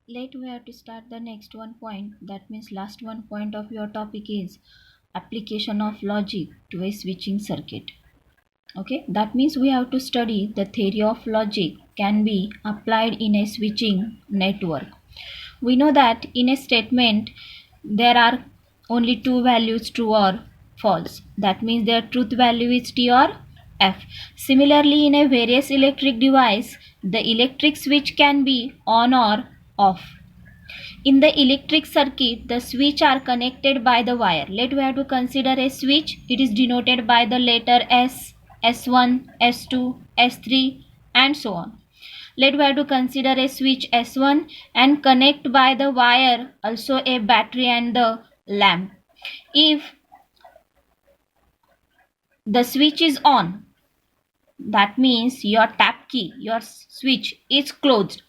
Later we have to start the next one point. That means last one point of your topic is application of logic to a switching circuit. Okay, that means we have to study the theory of logic can be applied in a switching network. We know that in a statement there are only two values, true or false. That means their truth value is T or F. Similarly, in a various electric device, the electric switch can be on or off. In the electric circuit, the switch are connected by the wire. Let we have to consider a switch. It is denoted by the letter S, S1, S2, S3 and so on. Let we have to consider a switch S1 and connect by the wire also a battery and the lamp. If the switch is on, that means your tap key, your switch is closed.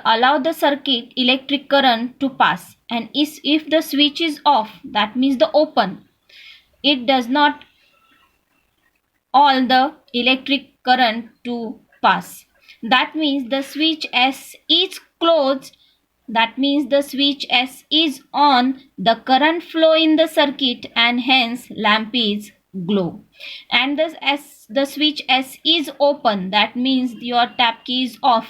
Allow the circuit electric current to pass, and if the switch is off, that means the open, it does not all the electric current to pass. That means the switch S is closed. That means the switch S is on, the current flow in the circuit and hence lamp is glow. And the switch S is open, that means your tap key is off.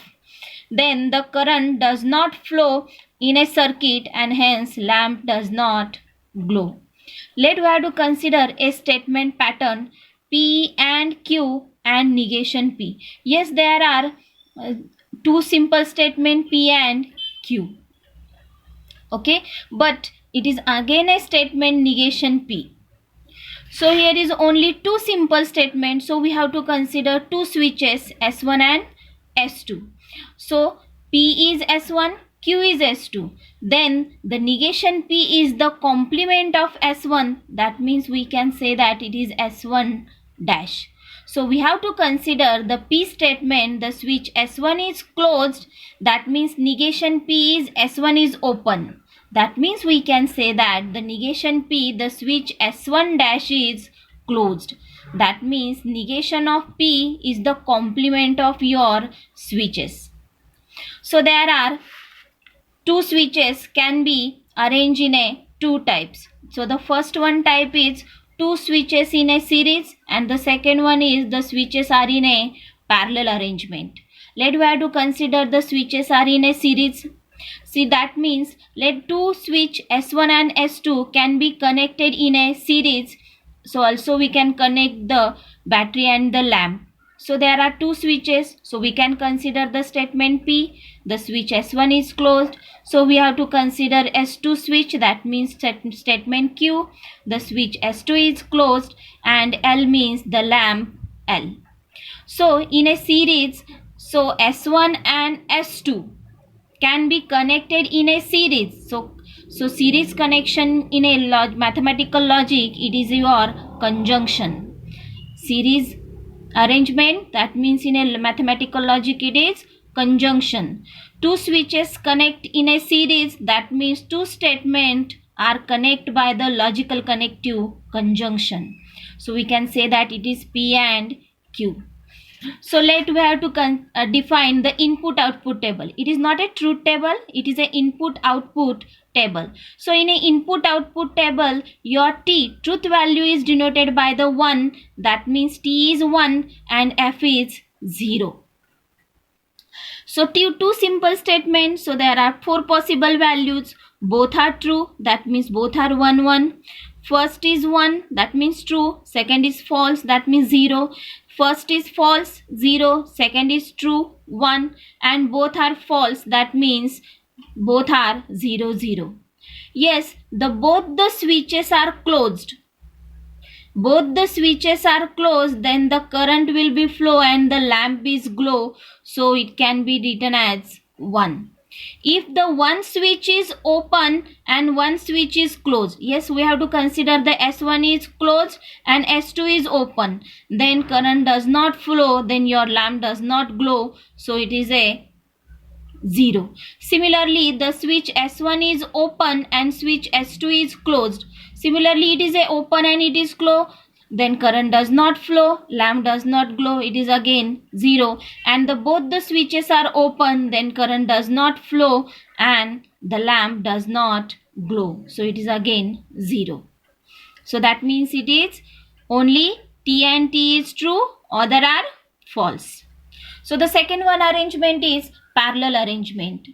Then the current does not flow in a circuit and hence lamp does not glow. Let we have to consider a statement pattern P and Q and negation P. Yes, there are two simple statement P and Q. Okay, but it is again a statement negation P. So here is only two simple statements. So we have to consider two switches S1 and S2. So P is S1, Q is S2. Then the negation P is the complement of S1. That means we can say that it is S1 dash. So we have to consider the P statement. The switch S1 is closed. That means negation P is S1 is open. That means we can say that the negation P, the switch S1 dash is closed. That means negation of P is the complement of your switches. So there are two switches can be arranged in a two types. So the first one type is two switches in a series, and the second one is the switches are in a parallel arrangement. Let we have to consider the switches are in a series. See, that means let two switch S1 and S2 can be connected in a series. So also we can connect the battery and the lamp. So there are two switches. So we can consider the statement P. The switch S1 is closed. So we have to consider S2 switch. That means statement Q. The switch S2 is closed, and L means the lamp L. So in a series, so S1 and S2 can be connected in a series. So series connection in a mathematical logic, it is your conjunction. Series arrangement, that means in a mathematical logic it is conjunction. Two switches connect in a series, that means two statements are connected by the logical connective conjunction. So we can say that it is P and Q. So let we have to define the input output table. It is not a truth table, it is a input output table. So in a input output table, your T, truth value, is denoted by the 1. That means T is 1 and F is 0. So two simple statements. So there are four possible values. Both are true, that means both are 1 1. First is 1, that means true. Second is false, that means 0. First is false, 0. Second is true, 1. And both are false, that means both are 0 0. Yes, both the switches are closed. Both the switches are closed, then the current will be flow and the lamp is glow. So it can be written as 1. If the one switch is open and one switch is closed, yes, we have to consider the S1 is closed and S2 is open, then current does not flow, then your lamp does not glow, so it is a 0. Similarly, the switch S1 is open and switch S2 is closed. Similarly, it is a open and it is then current does not flow, lamp does not glow, it is again 0. And both the switches are open, then current does not flow and the lamp does not glow, so it is again 0. So that means it is only T and T is true, other are false. So the second one arrangement is parallel arrangement.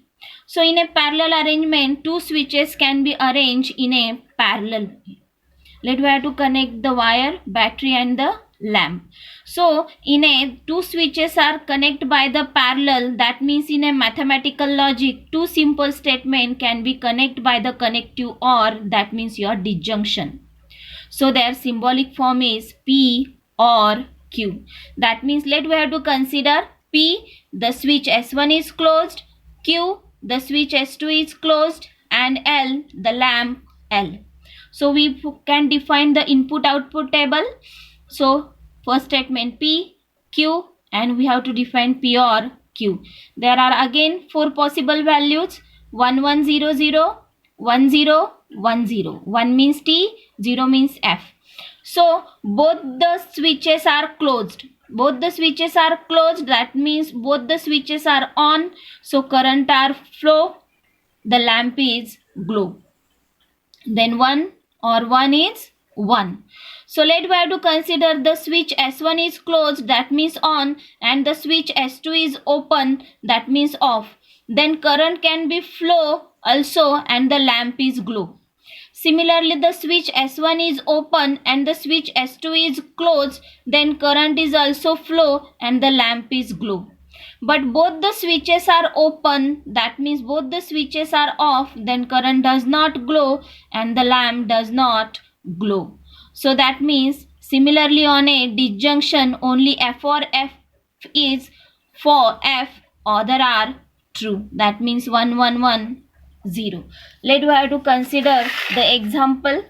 So in a parallel arrangement, two switches can be arranged in a parallel way. Let we have to connect the wire, battery and the lamp. So in a two switches are connected by the parallel, that means in a mathematical logic, two simple statement can be connected by the connective OR, that means your disjunction. So their symbolic form is P or Q. That means let we have to consider P, the switch S1 is closed, Q, the switch S2 is closed, and L, the lamp L. So we can define the input output table. So first statement P, Q, and we have to define P or Q. There are again four possible values: 1 1 0 0, 1 0 1 0. 1 means T, 0 means F. So both the switches are closed. Both the switches are closed, that means both the switches are on. So current are flow, the lamp is glow. Then 1 or 1 is 1. So let we have to consider the switch S1 is closed, that means on, and the switch S2 is open, that means off. Then current can be flow also and the lamp is glow. Similarly, the switch S1 is open and the switch S2 is closed, then current is also flow and the lamp is glow. But both the switches are open, that means both the switches are off, then current does not glow and the lamp does not glow. So that means similarly on a disjunction, only F or F is for F, other are true. That means 1 1 1 0. Let we have to consider the example.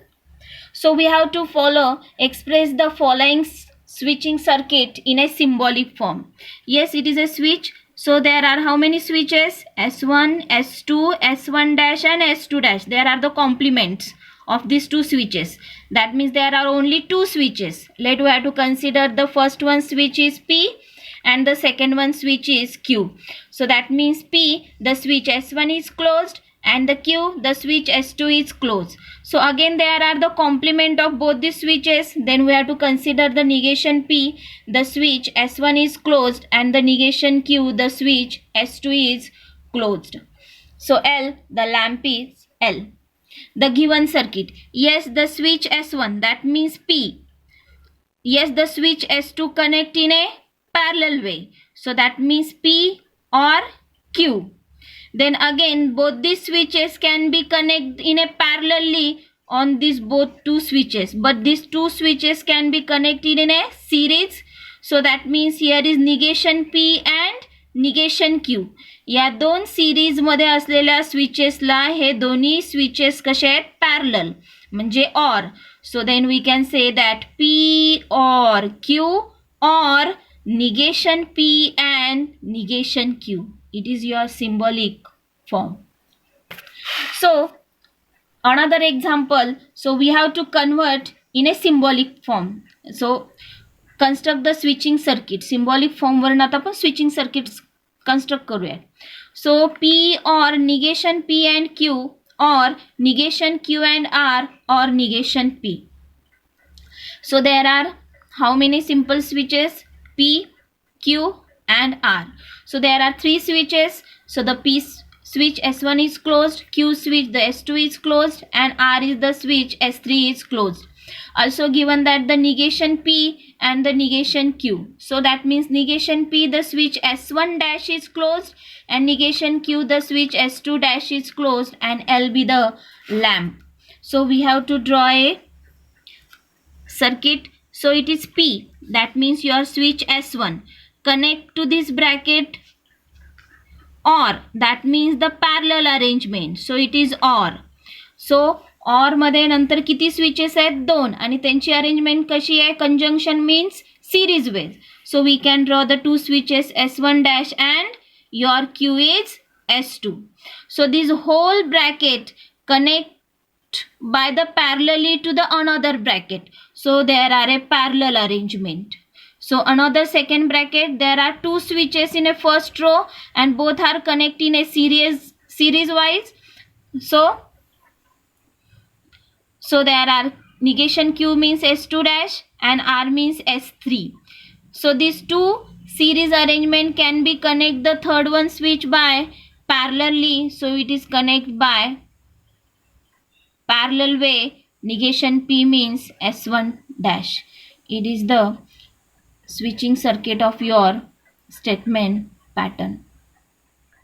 So we have to express the following switching circuit in a symbolic form. Yes, it is a switch. So there are how many switches? S1, S2, S1 dash and S2 dash. There are the complements of these two switches. That means there are only two switches. Let we have to consider the first one switch is P and the second one switch is Q. So that means P, the switch S1 is closed, and the Q, the switch S2 is closed. So again there are the complement of both the switches. Then we have to consider the negation P, the switch S1 is closed, and the negation Q, the switch S2 is closed. So L, the lamp is L. The given circuit. Yes, the switch S1, that means P. Yes, the switch S2 connect in a parallel way. So that means P or Q. Then again both these switches can be connected in a parallelly on these both two switches, but these two switches can be connected in a series. So that means here is negation P and negation Q. या दोन series मध्ये असलेल्या स्विचेसला हे दोन्ही switches कसे आहेत? Parallel म्हणजे or. So then we can say that P or Q or negation P and negation Q. It is your symbolic form. So another example, so we have to convert in a symbolic form. So construct the switching circuit. Symbolic form वरून आता आपण switching circuits construct करूया. So P or negation P and Q or negation Q and R or negation P. So there are how many simple switches? P, Q and R. So there are three switches. So the P switch S1 is closed, Q switch the S2 is closed, and R is the switch S3 is closed. Also given that the negation P and the negation Q. So that means negation P, the switch S1 dash is closed, and negation Q, the switch S2 dash is closed, and L be the lamp. So we have to draw a circuit. So it is P, that means your switch S1 connect to this bracket, or that means the parallel arrangement. So it is OR. So OR मध्ये नंतर किती switches आहेत? दोन, आणि त्यांची arrangement कशी आहे? Conjunction means series ways. So we can draw the two switches S1 dash and your Q is S2. So this whole bracket connect connect by the parallelly to the another bracket. So there are a parallel arrangement. So another second bracket, there are two switches in a first row and both are connected in a series wise. So there are negation Q means S2 dash and R means S3. So these two series arrangement can be connect the third one switch by parallelly. So it is connect by parallel way. Negation P means S1 dash. It is the switching circuit of your statement pattern.